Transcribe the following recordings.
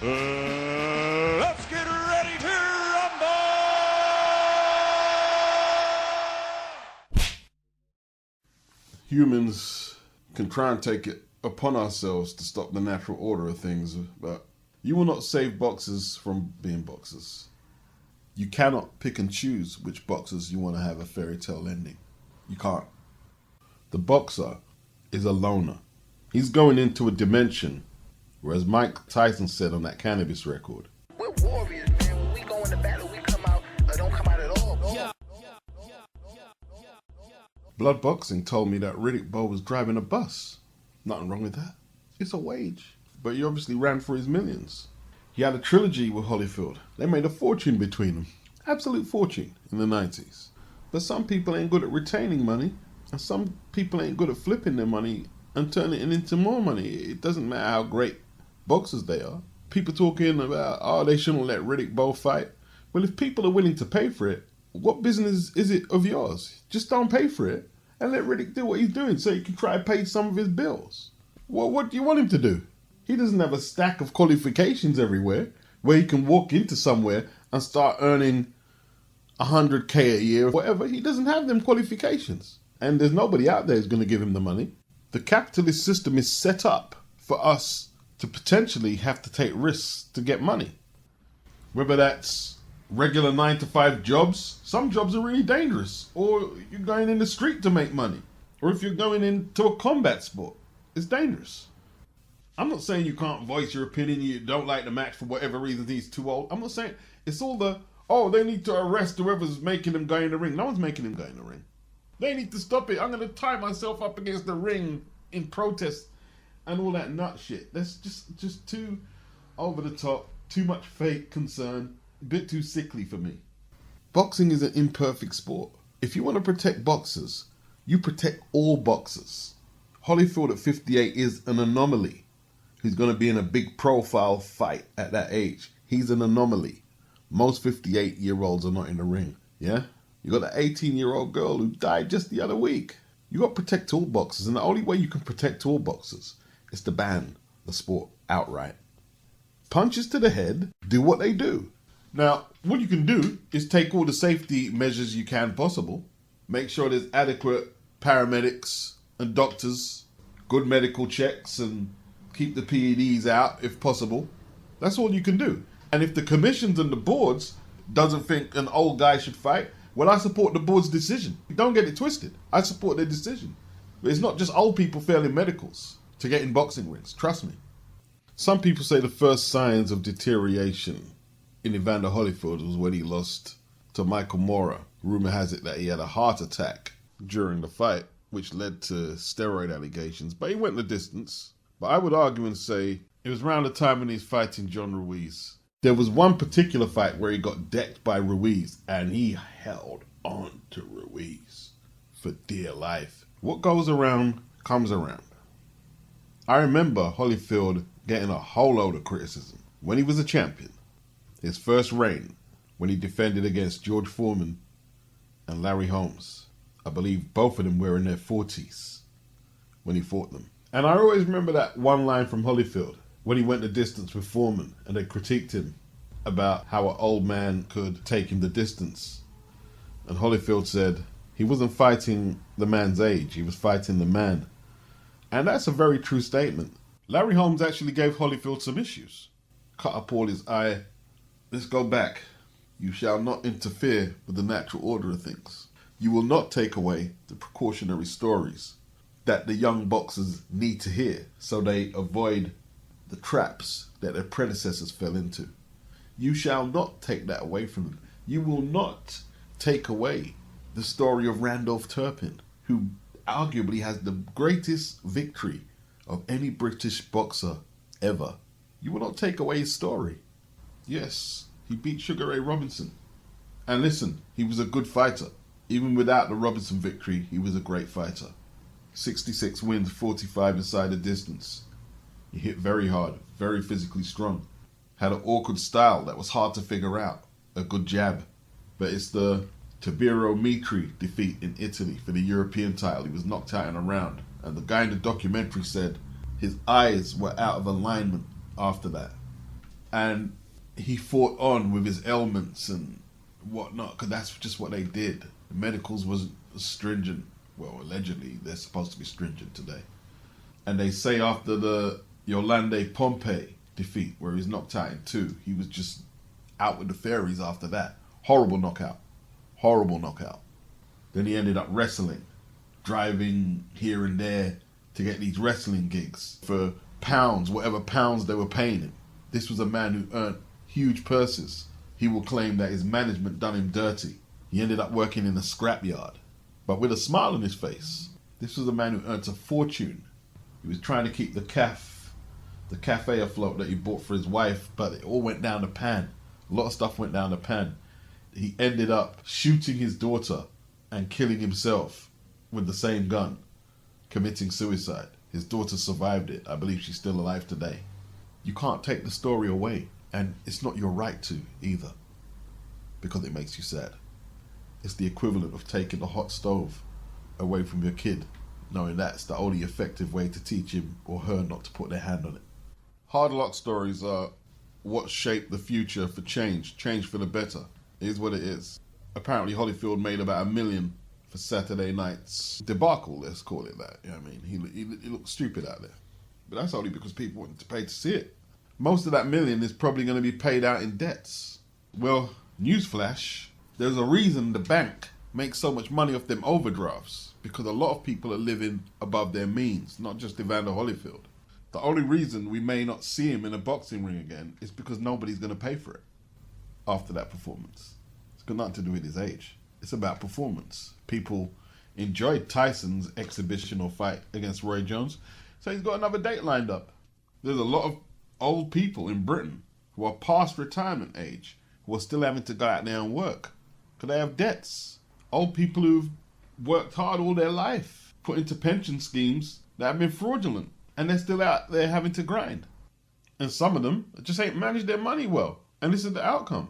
Let's get ready to rumble! Humans can try and take it upon ourselves to stop the natural order of things, but you will not save boxers from being boxers. You cannot pick and choose which boxers you want to have a fairy tale ending. You can't. The boxer is a loner. He's going into a dimension, whereas Mike Tyson said on that cannabis record, we're warriors, man. When we go into battle, we come out or don't come out at all. Blood Boxing told me that Riddick Bowe was driving a bus. Nothing wrong with that. It's a wage. But he obviously ran for his millions. He had a trilogy with Holyfield. They made a fortune between them. Absolute fortune in the 90s. But some people ain't good at retaining money, and some people ain't good at flipping their money and turning it into more money. It doesn't matter how great boxers they are. People talking about, oh, they shouldn't let Riddick Bowe fight. Well, if people are willing to pay for it, what business is it of yours? Just don't pay for it and let Riddick do what he's doing so he can try to pay some of his bills. Well, what do you want him to do? He doesn't have a stack of qualifications everywhere where he can walk into somewhere and start earning $100K a year or whatever. He doesn't have them qualifications. And there's nobody out there who's going to give him the money. The capitalist system is set up for us to potentially have to take risks to get money. Whether that's regular 9-to-5 jobs, some jobs are really dangerous, or you're going in the street to make money, or if you're going into a combat sport, it's dangerous. I'm not saying you can't voice your opinion, you don't like the match for whatever reason, he's too old. I'm not saying, it's all the, oh, they need to arrest whoever's making them go in the ring. No one's making him go in the ring. They need to stop it. I'm going to tie myself up against the ring in protest and all that nut shit. That's just too over the top, too much fake concern, a bit too sickly for me. Boxing is an imperfect sport. If you want to protect boxers, you protect all boxers. Holyfield at 58 is an anomaly. He's going to be in a big profile fight at that age. He's an anomaly. Most 58-year-olds are not in the ring, yeah? You got an 18-year-old girl who died just the other week. You got to protect all boxers, and the only way you can protect all boxers is to ban the sport outright. Punches to the head do what they do. Now, what you can do is take all the safety measures you can possible. Make sure there's adequate paramedics and doctors, good medical checks, and keep the PEDs out if possible. That's all you can do. And if the commissions and the boards doesn't think an old guy should fight, well, I support the board's decision. Don't get it twisted. I support their decision. But it's not just old people failing medicals to get in boxing rings. Trust me. Some people say the first signs of deterioration in Evander Holyfield was when he lost to Michael Moorer. Rumor has it that he had a heart attack during the fight, which led to steroid allegations. But he went the distance. But I would argue and say it was around the time when he's fighting John Ruiz. There was one particular fight where he got decked by Ruiz, and he held on to Ruiz for dear life. What goes around comes around. I remember Holyfield getting a whole load of criticism when he was a champion. His first reign, when he defended against George Foreman and Larry Holmes. I believe both of them were in their 40s when he fought them. And I always remember that one line from Holyfield when he went the distance with Foreman and they critiqued him about how an old man could take him the distance. And Holyfield said he wasn't fighting the man's age, he was fighting the man. And that's a very true statement. Larry Holmes actually gave Holyfield some issues. Cut up all his eye. Let's go back. You shall not interfere with the natural order of things. You will not take away the precautionary stories that the young boxers need to hear so they avoid the traps that their predecessors fell into. You shall not take that away from them. You will not take away the story of Randolph Turpin, who arguably has the greatest victory of any British boxer ever. You will not take away his story. Yes, he beat Sugar Ray Robinson. And listen, he was a good fighter. Even without the Robinson victory, he was a great fighter. 66 wins, 45 inside the distance. He hit very hard, very physically strong. Had an awkward style that was hard to figure out. A good jab. But it's the Tibero Mitri defeat in Italy for the European title. He was knocked out in a round. And the guy in the documentary said his eyes were out of alignment after that. And he fought on with his ailments and whatnot, because that's just what they did. The medicals wasn't stringent. Well, allegedly, they're supposed to be stringent today. And they say after the Yolande Pompey defeat, where he's knocked out in 2, he was just out with the fairies after that. Horrible knockout. Horrible knockout. Then he ended up wrestling, driving here and there to get these wrestling gigs for pounds, whatever pounds they were paying him. This was a man who earned huge purses. He will claim that his management done him dirty. He ended up working in a scrapyard, but with a smile on his face. This was a man who earned a fortune. He was trying to keep the cafe afloat that he bought for his wife, but it all went down the pan. A lot of stuff went down the pan. He ended up shooting his daughter and killing himself with the same gun, committing suicide. His daughter survived it. I believe she's still alive today. You can't take the story away, and it's not your right to either, because it makes you sad. It's the equivalent of taking the hot stove away from your kid, knowing that's the only effective way to teach him or her not to put their hand on it. Hard luck stories are what shape the future for change for the better. It is what it is. Apparently Holyfield made about $1 million for Saturday night's debacle, let's call it that. You know what I mean? He looked stupid out there. But that's only because people wanted to pay to see it. Most of that $1 million is probably going to be paid out in debts. Well, newsflash, there's a reason the bank makes so much money off them overdrafts, because a lot of people are living above their means, not just Evander Holyfield. The only reason we may not see him in a boxing ring again is because nobody's going to pay for it after that performance. It's got nothing to do with his age. It's about performance. People enjoyed Tyson's exhibition or fight against Roy Jones, so he's got another date lined up. There's a lot of old people in Britain who are past retirement age who are still having to go out there and work because they have debts. Old people who've worked hard all their life, put into pension schemes that have been fraudulent, and they're still out there having to grind. And some of them just ain't managed their money well, and this is the outcome.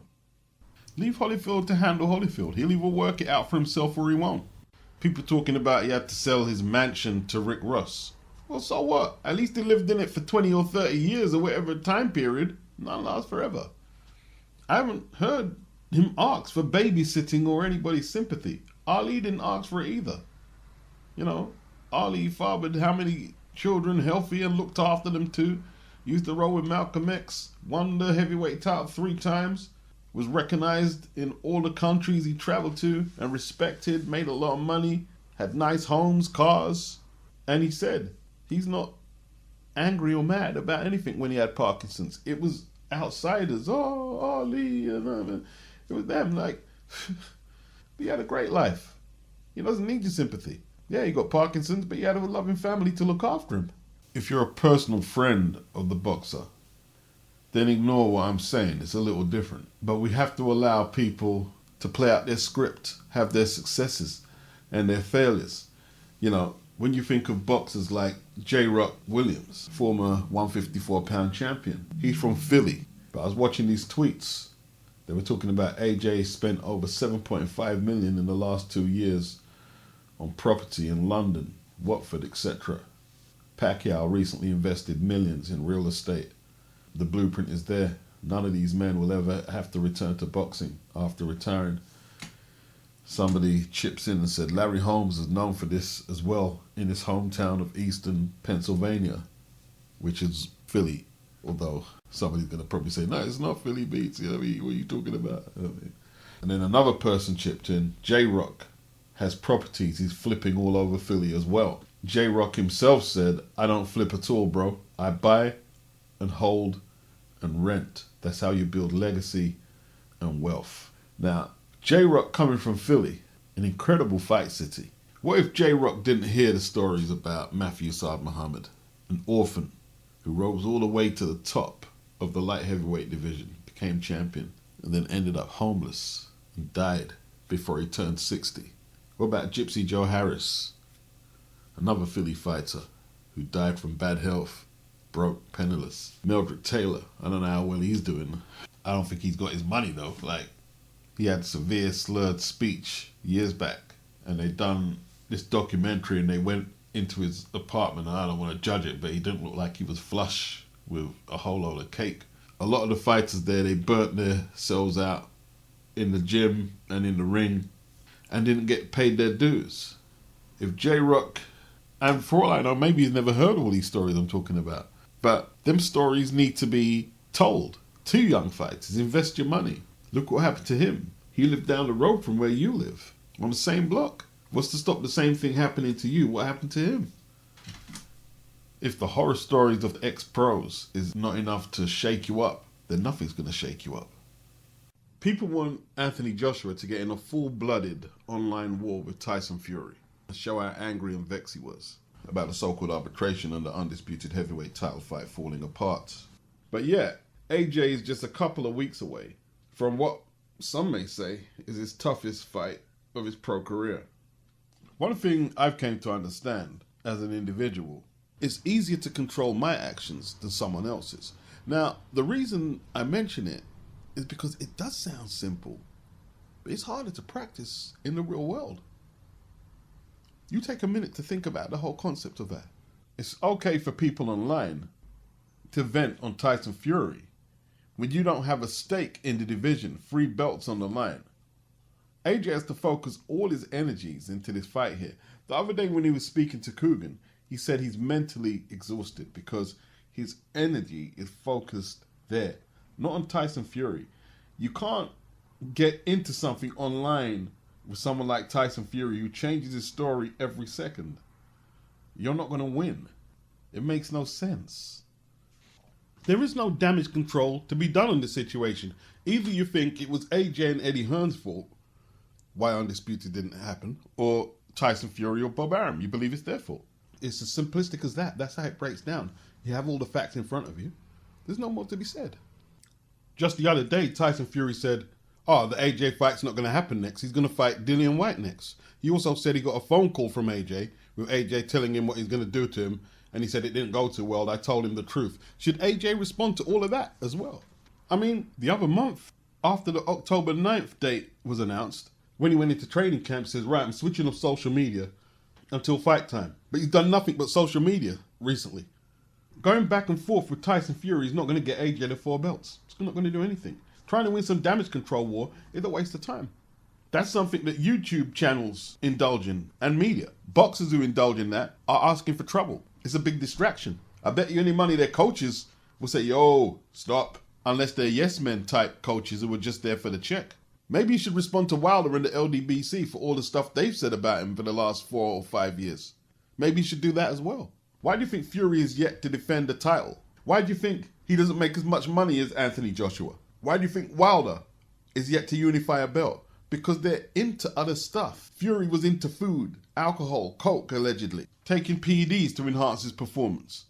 Leave Holyfield to handle Holyfield. He'll either work it out for himself or he won't. People talking about he had to sell his mansion to Rick Ross. Well, so what? At least he lived in it for 20 or 30 years or whatever time period. None lasts forever. I haven't heard him ask for babysitting or anybody's sympathy. Ali didn't ask for it either. You know, Ali fathered how many children, healthy and looked after them too. Used to roll with Malcolm X, won the heavyweight title 3 times, was recognized in all the countries he traveled to and respected, made a lot of money, had nice homes, cars. And he said he's not angry or mad about anything when he had Parkinson's. It was outsiders. Oh, Ali. And it was them. Like, he had a great life. He doesn't need your sympathy. Yeah, he got Parkinson's, but he had a loving family to look after him. If you're a personal friend of the boxer, then ignore what I'm saying. It's a little different. But we have to allow people to play out their script, have their successes and their failures. You know, when you think of boxers like J. Rock Williams, former 154-pound champion, he's from Philly. But I was watching these tweets. They were talking about AJ spent over $7.5 million in the last 2 years on property in London, Watford, etc. Pacquiao recently invested millions in real estate. The blueprint is there. None of these men will ever have to return to boxing after retiring. Somebody chips in and said Larry Holmes is known for this as well in his hometown of Eastern Pennsylvania, which is Philly. Although somebody's going to probably say, no, it's not Philly beats. You know what I mean? What are you talking about? You know what I mean? And then another person chipped in, J-Rock has properties he's flipping all over Philly as well. J-Rock himself said, I don't flip at all, bro. I buy and hold and rent. That's how you build legacy and wealth. Now, J-Rock coming from Philly, an incredible fight city. What if J-Rock didn't hear the stories about Matthew Saad Muhammad, an orphan who rose all the way to the top of the light heavyweight division, became champion, and then ended up homeless and died before he turned 60? What about Gypsy Joe Harris, another Philly fighter who died from bad health, broke, penniless? Meldrick Taylor, I don't know how well he's doing. I don't think he's got his money though. Like, he had severe slurred speech years back, and they done this documentary and they went into his apartment, and I don't want to judge it, but he didn't look like he was flush with a whole load of cake A lot of the fighters there, they burnt themselves out in the gym and in the ring and didn't get paid their dues. If J-Rock, and for all I know, maybe he's never heard all these stories I'm talking about, but them stories need to be told to young fighters. Invest your money. Look what happened to him. He lived down the road from where you live, on the same block. What's to stop the same thing happening to you? What happened to him? If the horror stories of the ex-pros is not enough to shake you up, then nothing's going to shake you up. People want Anthony Joshua to get in a full-blooded online war with Tyson Fury and show how angry and vexed he was about the so-called arbitration and the undisputed heavyweight title fight falling apart. But yet, AJ is just a couple of weeks away from what some may say is his toughest fight of his pro career. One thing I've came to understand as an individual, it's easier to control my actions than someone else's. Now, the reason I mention it is because it does sound simple, but it's harder to practice in the real world. You take a minute to think about the whole concept of that. It's okay for people online to vent on Tyson Fury when you don't have a stake in the division, 3 belts on the line. AJ has to focus all his energies into this fight here. The other day when he was speaking to Coogan, he said he's mentally exhausted because his energy is focused there, not on Tyson Fury. You can't get into something online with someone like Tyson Fury who changes his story every second. You're not going to win. It makes no sense. There is no damage control to be done in this situation. Either you think it was AJ and Eddie Hearn's fault, why Undisputed didn't happen, or Tyson Fury or Bob Arum. You believe it's their fault. It's as simplistic as that. That's how it breaks down. You have all the facts in front of you. There's no more to be said. Just the other day, Tyson Fury said, the AJ fight's not going to happen next. He's going to fight Dillian Whyte next. He also said he got a phone call from AJ, with AJ telling him what he's going to do to him, and he said it didn't go too well. I told him the truth. Should AJ respond to all of that as well? I mean, the other month, after the October 9th date was announced, when he went into training camp, he says, right, I'm switching off social media until fight time. But he's done nothing but social media recently. Going back and forth with Tyson Fury is not going to get AJ the 4 belts. It's not going to do anything. Trying to win some damage control war is a waste of time. That's something that YouTube channels indulge in, and media. Boxers who indulge in that are asking for trouble. It's a big distraction. I bet you any money their coaches will say, yo, stop. Unless they're yes men type coaches who were just there for the check. Maybe you should respond to Wilder and the LDBC for all the stuff they've said about him for the last 4 or 5 years. Maybe you should do that as well. Why do you think Fury is yet to defend the title? Why do you think he doesn't make as much money as Anthony Joshua? Why do you think Wilder is yet to unify a belt? Because they're into other stuff. Fury was into food, alcohol, coke allegedly, taking PEDs to enhance his performance.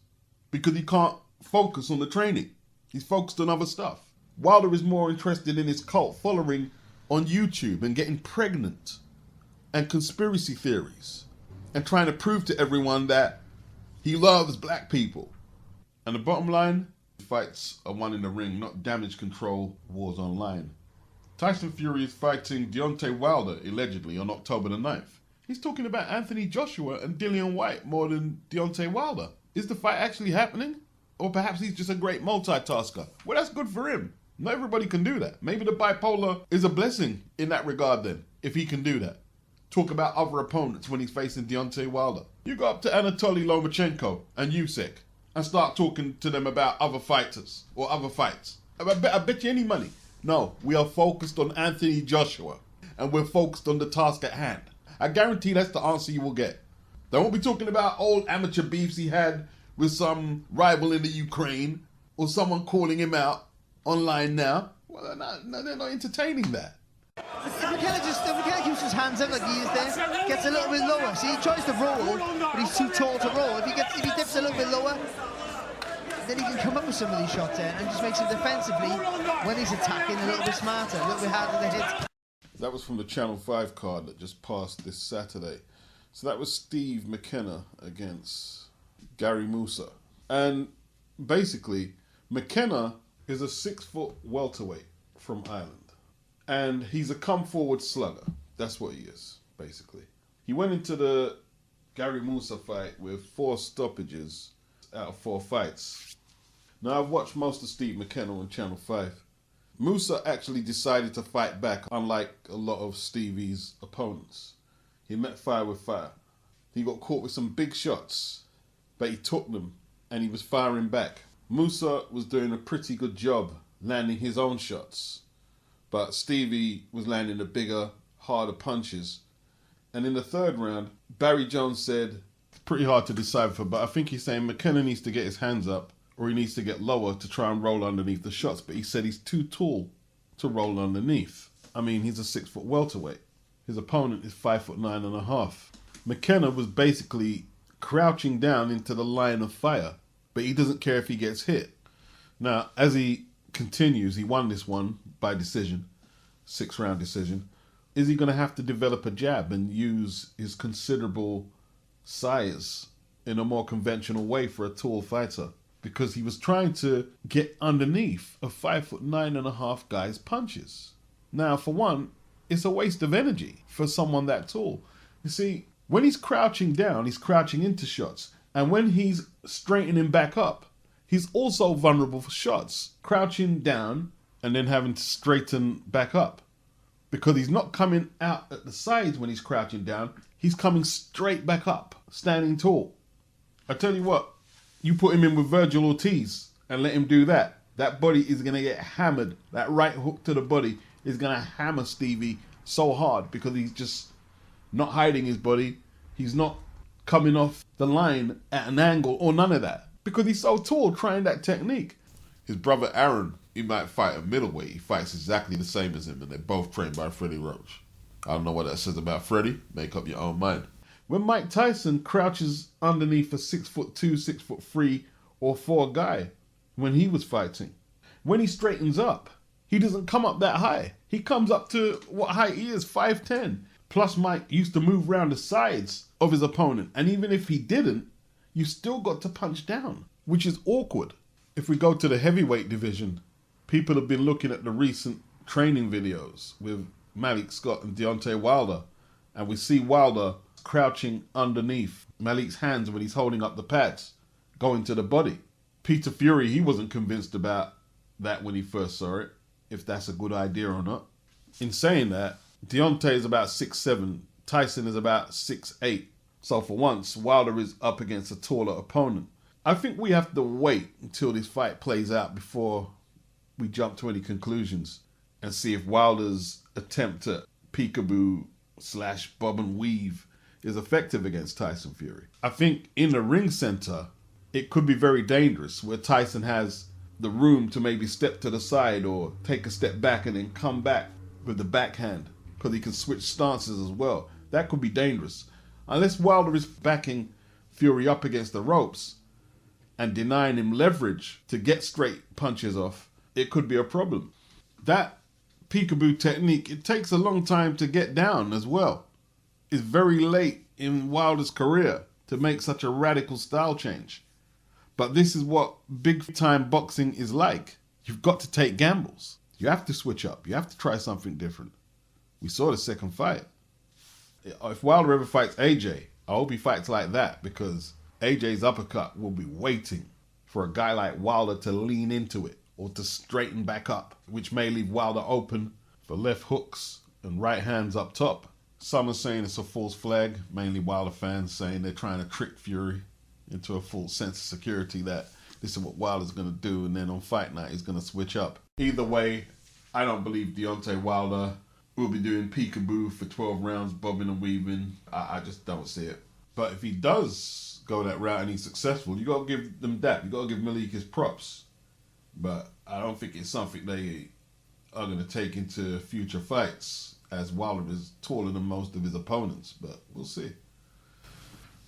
Because he can't focus on the training. He's focused on other stuff. Wilder is more interested in his cult following on YouTube and getting pregnant and conspiracy theories and trying to prove to everyone that he loves black people. And the bottom line, fights are won in the ring, not damage control wars online. Tyson Fury is fighting Deontay Wilder, allegedly, on October the 9th. He's talking about Anthony Joshua and Dillian Whyte more than Deontay Wilder. Is the fight actually happening? Or perhaps he's just a great multitasker. Well, that's good for him. Not everybody can do that. Maybe the bipolar is a blessing in that regard then, if he can do that. Talk about other opponents when he's facing Deontay Wilder. You go up to Anatoly Lomachenko and Usyk and start talking to them about other fighters or other fights. I bet you any money. No, we are focused on Anthony Joshua and we're focused on the task at hand. I guarantee that's the answer you will get. They won't be talking about old amateur beefs he had with some rival in the Ukraine or someone calling him out online now. Well, they're not entertaining that. If McKenna keeps his hands out like he is there, gets a little bit lower. See, he tries to roll, but he's too tall to roll. If he dips a little bit lower, then he can come up with some of these shots there and just makes it defensively, when he's attacking, a little bit smarter, a little bit harder to hit. That was from the Channel 5 card that just passed this Saturday. So that was Steve McKenna against Gary Musa. And basically, McKenna is a 6-foot welterweight from Ireland. And he's a come-forward slugger. That's what he is, basically. He went into the Gary Musa fight with 4 stoppages out of 4 fights. Now, I've watched most of Steve McKenna on Channel 5. Musa actually decided to fight back, unlike a lot of Stevie's opponents. He met fire with fire. He got caught with some big shots, but he took them and he was firing back. Musa was doing a pretty good job landing his own shots, but Stevie was landing the bigger, harder punches. And in the third round, Barry Jones said, it's pretty hard to decipher, but I think he's saying McKenna needs to get his hands up or he needs to get lower to try and roll underneath the shots. But he said he's too tall to roll underneath. I mean, he's a 6 foot welterweight. His opponent is 5'9.5". McKenna was basically crouching down into the line of fire, but he doesn't care if he gets hit. Now, as he continues, he won this one by decision, 6-round decision. Is he going to have to develop a jab and use his considerable size in a more conventional way for a tall fighter? Because he was trying to get underneath a 5'9.5" guy's punches. Now, for one, it's a waste of energy for someone that tall. You see, when he's crouching down, he's crouching into shots. And when he's straightening back up, he's also vulnerable for shots. Crouching down and then having to straighten back up. Because he's not coming out at the sides when he's crouching down. He's coming straight back up, standing tall. I tell you what, you put him in with Virgil Ortiz and let him do that. That body is going to get hammered. That right hook to the body is going to hammer Stevie so hard because he's just not hiding his body. He's not coming off the line at an angle or none of that because he's so tall trying that technique. His brother Aaron, he might fight a middleweight. He fights exactly the same as him and they're both trained by Freddie Roach. I don't know what that says about Freddie. Make up your own mind. When Mike Tyson crouches underneath a 6'2", 6'3", or 4 guy when he was fighting, when he straightens up, he doesn't come up that high. He comes up to what height he is, 5'10". Plus Mike used to move around the sides of his opponent. And even if he didn't, you still got to punch down, which is awkward. If we go to the heavyweight division, people have been looking at the recent training videos with Malik Scott and Deontay Wilder. And we see Wilder crouching underneath Malik's hands when he's holding up the pads, going to the body. Peter Fury, he wasn't convinced about that when he first saw it, if that's a good idea or not. In saying that, Deontay is about 6'7", Tyson is about 6'8". So for once, Wilder is up against a taller opponent. I think we have to wait until this fight plays out before we jump to any conclusions and see if Wilder's attempt at peekaboo / bob and weave is effective against Tyson Fury. I think in the ring center, it could be very dangerous where Tyson has the room to maybe step to the side or take a step back and then come back with the backhand because he can switch stances as well. That could be dangerous. Unless Wilder is backing Fury up against the ropes and denying him leverage to get straight punches off, it could be a problem. That peekaboo technique, it takes a long time to get down as well. It's very late in Wilder's career to make such a radical style change. But this is what big time boxing is like. You've got to take gambles. You have to switch up. You have to try something different. We saw the second fight. If Wilder ever fights AJ, I hope he fights like that because AJ's uppercut will be waiting for a guy like Wilder to lean into it or to straighten back up, which may leave Wilder open for left hooks and right hands up top. Some are saying it's a false flag, mainly Wilder fans saying they're trying to trick Fury into a false sense of security that this is what Wilder's going to do and then on fight night he's going to switch up. Either way, I don't believe Deontay Wilder will be doing peekaboo for 12 rounds, bobbing and weaving. I just don't see it. But if he does go that route and he's successful, you got to give them that. You got to give Malik his props. But I don't think it's something they are going to take into future fights, as Wilder is taller than most of his opponents, but we'll see.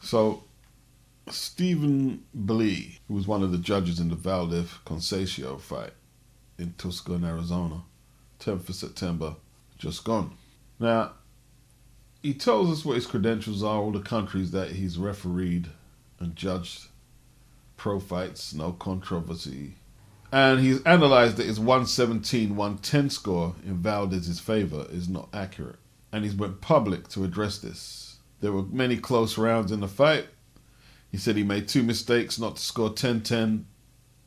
So, Stephen Blee, who was one of the judges in the VALDEZ CONCEICAO fight in Tucson, Arizona, 10th of September, just gone. Now, he tells us what his credentials are, all the countries that he's refereed and judged, pro fights, no controversy. And he's analysed that his 117-110 score in Valdez's favour is not accurate. And he's went public to address this. There were many close rounds in the fight. He said he made 2 mistakes not to score 10-10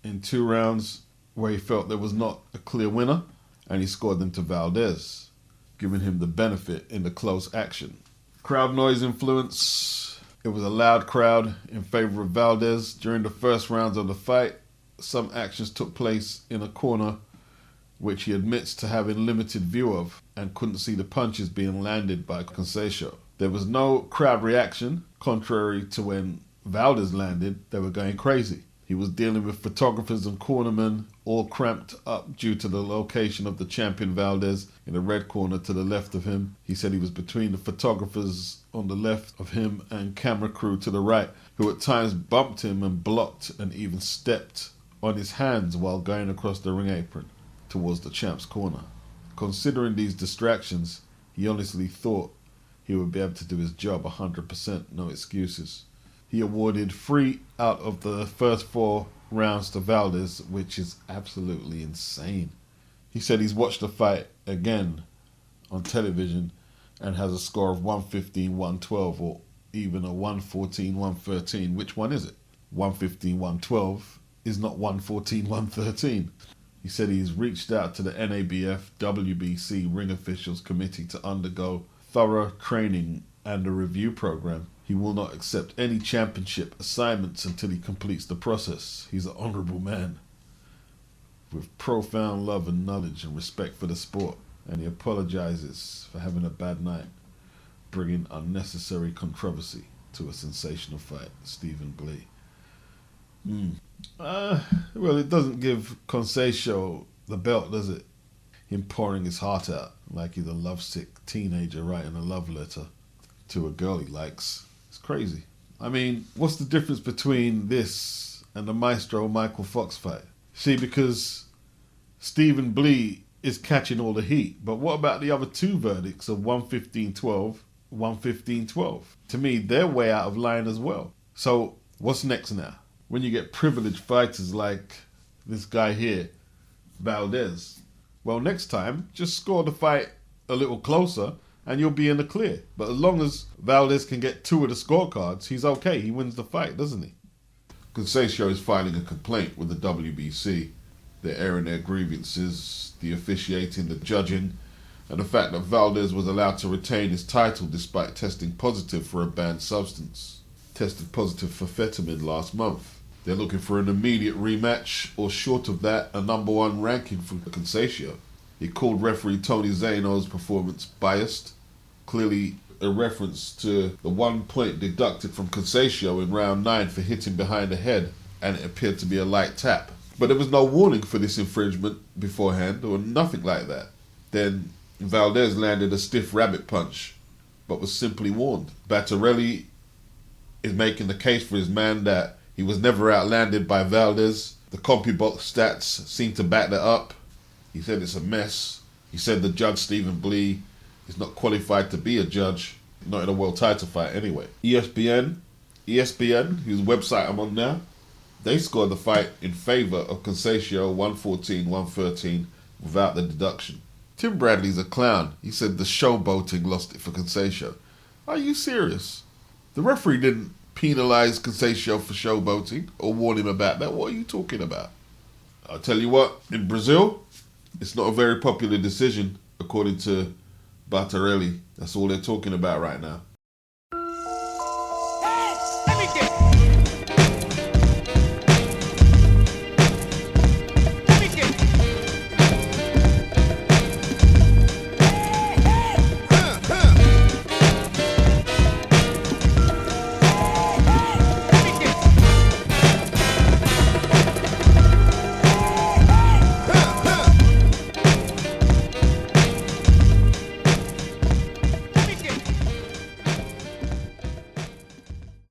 in 2 rounds where he felt there was not a clear winner, and he scored them to Valdez, giving him the benefit in the close action. Crowd noise influence. It was a loud crowd in favor of Valdez. During the first rounds of the fight, some actions took place in a corner which he admits to having limited view of and couldn't see the punches being landed by CONCEICAO. There was no crowd reaction, contrary to when Valdez landed. They were going crazy. He was dealing with photographers and cornermen, all cramped up due to the location of the champion Valdez in the red corner to the left of him. He said he was between the photographers on the left of him and camera crew to the right, who at times bumped him and blocked and even stepped on his hands while going across the ring apron towards the champ's corner. Considering these distractions, he honestly thought he would be able to do his job 100%, no excuses. He awarded 3 out of the first 4 rounds to Valdez, which is absolutely insane. He said he's watched the fight again on television and has a score of 115-112 or even a 114-113. Which one is it? 115-112 is not 114-113. He said he's reached out to the NABF WBC Ring Officials Committee to undergo thorough training and a review program. He will not accept any championship assignments until he completes the process. He's an honorable man with profound love and knowledge and respect for the sport, and he apologizes for having a bad night, bringing unnecessary controversy to a sensational fight. Stephen Blee. Well, it doesn't give CONCEICAO the belt, does it? Him pouring his heart out like he's a lovesick teenager writing a love letter to a girl he likes. It's crazy. I mean, what's the difference between this and the Maestro Michael Fox fight? See, because Stephen Blee is catching all the heat, but what about the other 2 verdicts of 115-12, 115-12? To me, they're way out of line as well. So what's next now? When you get privileged fighters like this guy here, Valdez, well, next time, just score the fight a little closer and you'll be in the clear. But as long as Valdez can get 2 of the scorecards, he's okay. He wins the fight, doesn't he? CONCEICAO is filing a complaint with the WBC. They're airing their grievances, the officiating, the judging, and the fact that Valdez was allowed to retain his title despite testing positive for a banned substance. Tested positive for fentanyl last month. They're looking for an immediate rematch, or short of that, a number 1 ranking for CONCEICAO. He called referee Tony Zano's performance biased, clearly a reference to the 1 point deducted from CONCEICAO in round 9 for hitting behind the head, and it appeared to be a light tap. But there was no warning for this infringement beforehand, or nothing like that. Then Valdez landed a stiff rabbit punch, but was simply warned. Battarelli is making the case for his man that he was never outlanded by Valdez. The CompuBox stats seem to back that up. He said it's a mess. He said the judge, Stephen Blee, is not qualified to be a judge, not in a world title fight anyway. ESPN, whose website I'm on now, they scored the fight in favour of CONCEICAO 114-113 without the deduction. Tim Bradley's a clown. He said the showboating lost it for CONCEICAO. Are you serious? The referee didn't penalise CONCEICAO for showboating or warn him about that. What are you talking about? I'll tell you what, in Brazil, it's not a very popular decision, according to Battarelli. That's all they're talking about right now.